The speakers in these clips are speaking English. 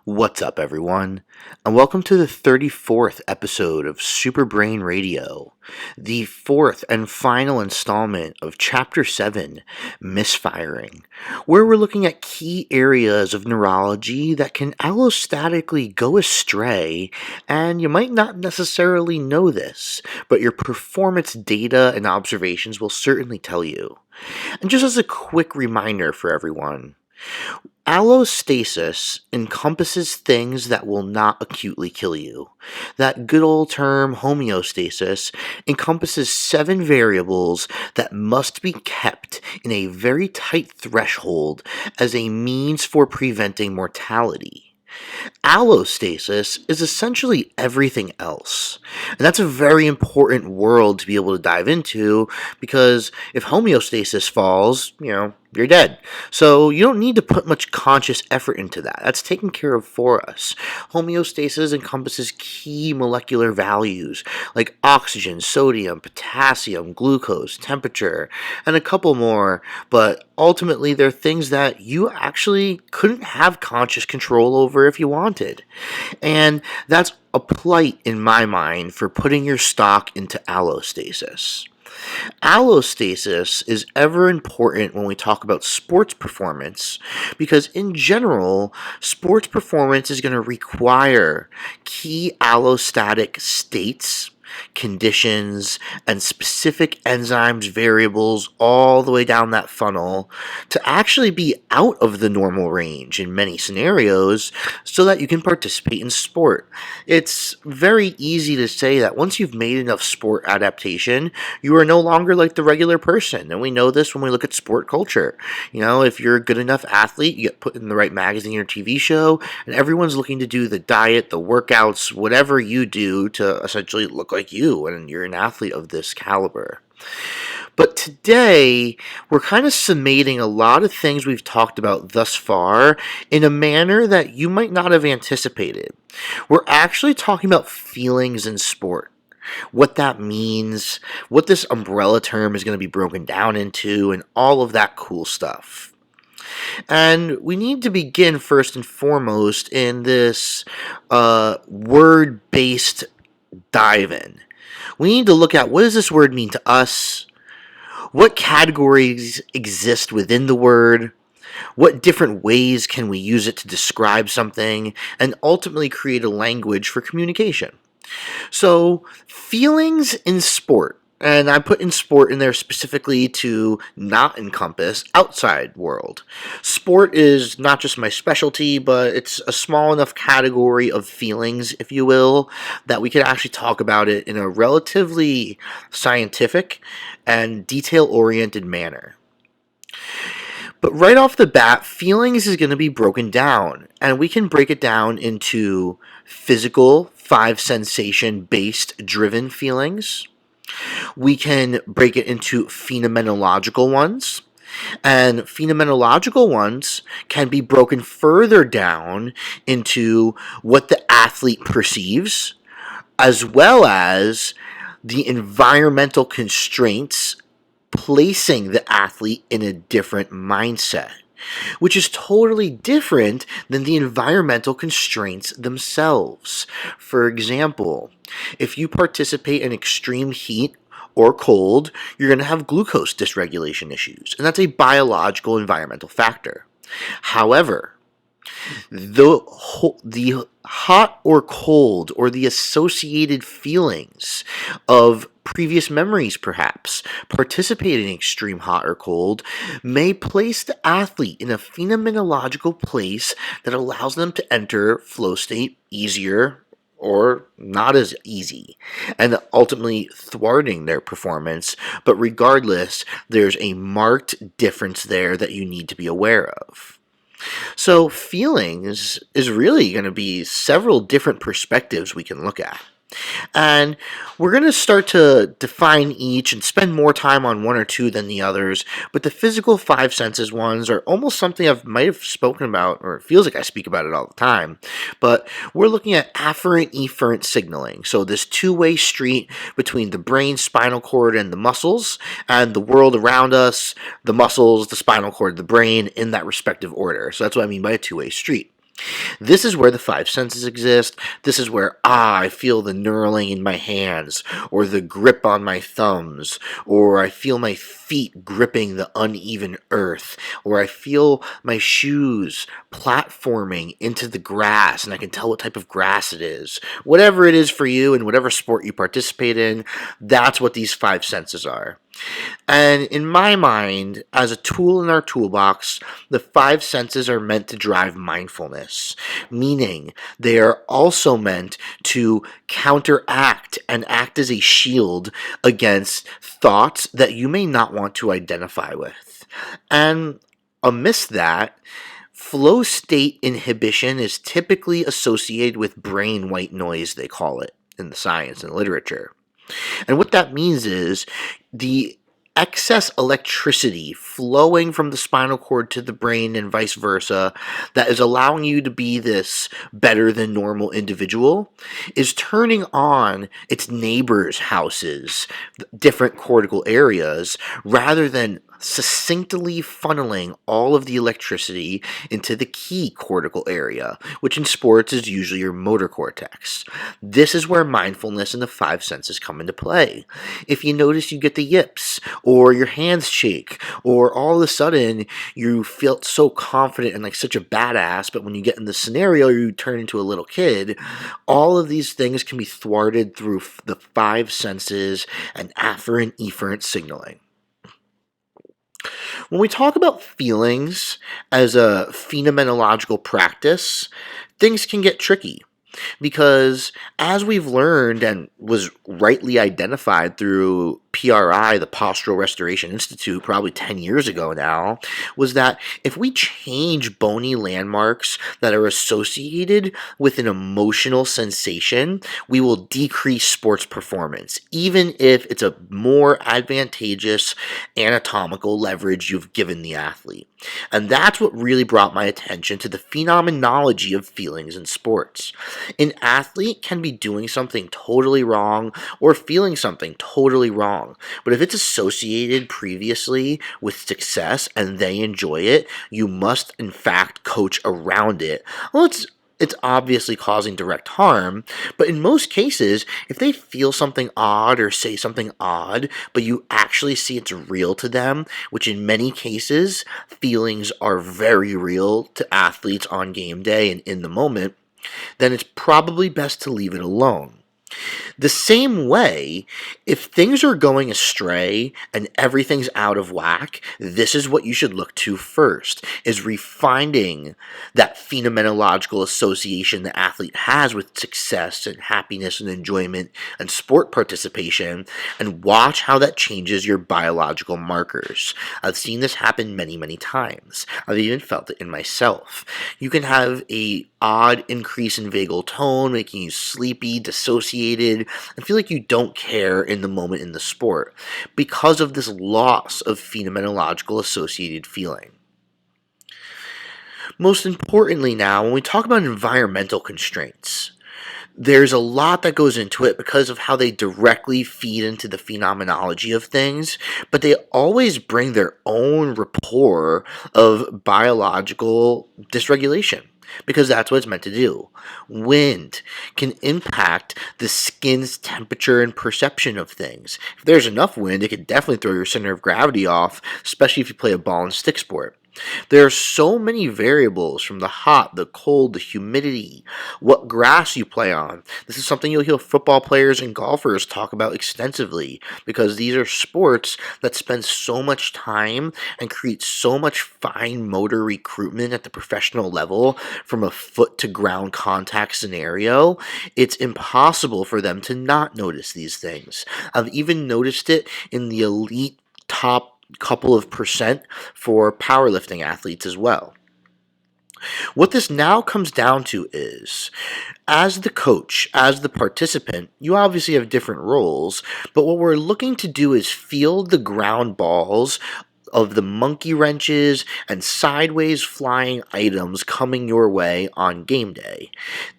What's up, everyone, and welcome to the 34th episode of Super Brain Radio, the fourth and final installment of Chapter 7, Misfiring, where we're looking at key areas of neurology that can allostatically go astray, and you might not necessarily know this, but your performance data and observations will certainly tell you. And just as a quick reminder for everyone, allostasis encompasses things that will not acutely kill you. That good old term homeostasis encompasses 7 variables that must be kept in a very tight threshold as a means for preventing mortality. Allostasis is essentially everything else. And that's a very important world to be able to dive into because if homeostasis falls, you're dead. So you don't need to put much conscious effort into that. That's taken care of for us. Homeostasis encompasses key molecular values like oxygen, sodium, potassium, glucose, temperature, and a couple more, but ultimately they're things that you actually couldn't have conscious control over if you wanted. And that's a plight in my mind for putting your stock into allostasis. Allostasis is ever important when we talk about sports performance because, in general, sports performance is going to require key allostatic states, conditions, and specific enzymes, variables, all the way down that funnel to actually be out of the normal range in many scenarios so that you can participate in sport. It's very easy to say that once you've made enough sport adaptation, you are no longer like the regular person. And we know this when we look at sport culture. If you're a good enough athlete, you get put in the right magazine or TV show, and everyone's looking to do the diet, the workouts, whatever you do to essentially look like you, and you're an athlete of this caliber. But today, we're kind of summating a lot of things we've talked about thus far in a manner that you might not have anticipated. We're actually talking about feelings in sport, what that means, what this umbrella term is going to be broken down into, and all of that cool stuff. And we need to begin first and foremost in this word-based dive in. We need to look at what does this word mean to us, what categories exist within the word, what different ways can we use it to describe something, and ultimately create a language for communication. So, feelings in sport. And I put in sport in there specifically to not encompass outside world. Sport is not just my specialty, but it's a small enough category of feelings, if you will, that we could actually talk about it in a relatively scientific and detail-oriented manner. But right off the bat, feelings is going to be broken down, and we can break it down into physical, 5 sensation based driven feelings. We can break it into phenomenological ones, and phenomenological ones can be broken further down into what the athlete perceives, as well as the environmental constraints placing the athlete in a different mindset, which is totally different than the environmental constraints themselves. For example, if you participate in extreme heat or cold, you're going to have glucose dysregulation issues, and that's a biological environmental factor. However, the hot or cold or the associated feelings of previous memories, perhaps, participating in extreme hot or cold, may place the athlete in a phenomenological place that allows them to enter flow state easier or not as easy, and ultimately thwarting their performance. But regardless, there's a marked difference there that you need to be aware of. So feelings is really going to be several different perspectives we can look at. And we're going to start to define each and spend more time on one or two than the others, but the physical 5 senses ones are almost something I might have spoken about, or it feels like I speak about it all the time, but we're looking at afferent-efferent signaling, so this two-way street between the brain, spinal cord, and the muscles, and the world around us, the muscles, the spinal cord, the brain, in that respective order. So that's what I mean by a two-way street. This is where the five senses exist. This is where, I feel the knurling in my hands, or the grip on my thumbs, or I feel my feet gripping the uneven earth, or I feel my shoes platforming into the grass and I can tell what type of grass it is. Whatever it is for you and whatever sport you participate in, that's what these five senses are. And in my mind, as a tool in our toolbox, the five senses are meant to drive mindfulness, meaning they are also meant to counteract and act as a shield against thoughts that you may not want to identify with. And amidst that, flow state inhibition is typically associated with brain white noise, they call it in the science and literature. And what that means is the excess electricity flowing from the spinal cord to the brain and vice versa that is allowing you to be this better than normal individual is turning on its neighbors' houses, different cortical areas, rather than succinctly funneling all of the electricity into the key cortical area, which in sports is usually your motor cortex. This is where mindfulness and the five senses come into play. If you notice you get the yips, or your hands shake, or all of a sudden you feel so confident and like such a badass, but when you get in the scenario you turn into a little kid, all of these things can be thwarted through the five senses and afferent efferent signaling. When we talk about feelings as a phenomenological practice, things can get tricky. Because as we've learned and was rightly identified through PRI, the Postural Restoration Institute, probably 10 years ago now, was that if we change bony landmarks that are associated with an emotional sensation, we will decrease sports performance, even if it's a more advantageous anatomical leverage you've given the athlete. And that's what really brought my attention to the phenomenology of feelings in sports. An athlete can be doing something totally wrong or feeling something totally wrong, but if it's associated previously with success and they enjoy it, you must in fact coach around it. Well, it's obviously causing direct harm, but in most cases, if they feel something odd or say something odd, but you actually see it's real to them, which in many cases, feelings are very real to athletes on game day and in the moment, then it's probably best to leave it alone. The same way, if things are going astray and everything's out of whack, this is what you should look to first, is refining that phenomenological association the athlete has with success and happiness and enjoyment and sport participation, and watch how that changes your biological markers. I've seen this happen many, many times. I've even felt it in myself. You can have a odd increase in vagal tone, making you sleepy, dissociated, and feel like you don't care in the moment in the sport because of this loss of phenomenological associated feeling. Most importantly now, when we talk about environmental constraints, there's a lot that goes into it because of how they directly feed into the phenomenology of things, but they always bring their own rapport of biological dysregulation. Because that's what it's meant to do. Wind can impact the skin's temperature and perception of things. If there's enough wind, it can definitely throw your center of gravity off, especially if you play a ball and stick sport. There are so many variables from the hot, the cold, the humidity, what grass you play on. This is something you'll hear football players and golfers talk about extensively because these are sports that spend so much time and create so much fine motor recruitment at the professional level from a foot to ground contact scenario. It's impossible for them to not notice these things. I've even noticed it in the elite top couple of percent for powerlifting athletes as well. What this now comes down to is, as the coach, as the participant, you obviously have different roles, but what we're looking to do is field the ground balls of the monkey wrenches and sideways flying items coming your way on game day.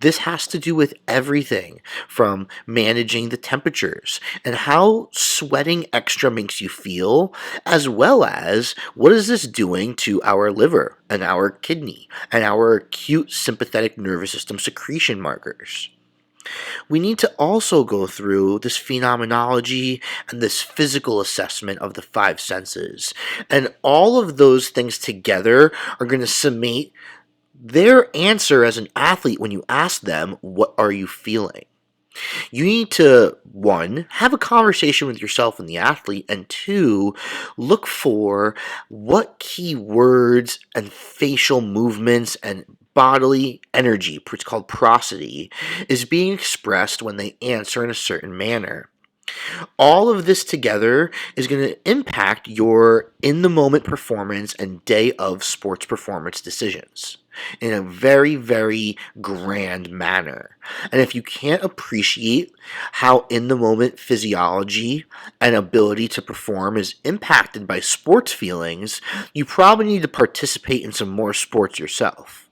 This has to do with everything from managing the temperatures and how sweating extra makes you feel, as well as what is this doing to our liver and our kidney and our acute sympathetic nervous system secretion markers. We need to also go through this phenomenology and this physical assessment of the five senses. And all of those things together are going to summate their answer as an athlete when you ask them, what are you feeling? You need to, one, have a conversation with yourself and the athlete, and two, look for what key words and facial movements and bodily energy, it's called prosody, is being expressed when they answer in a certain manner. All of this together is going to impact your in the moment performance and day of sports performance decisions in a very, very grand manner. And if you can't appreciate how in the moment physiology and ability to perform is impacted by sports feelings, you probably need to participate in some more sports yourself.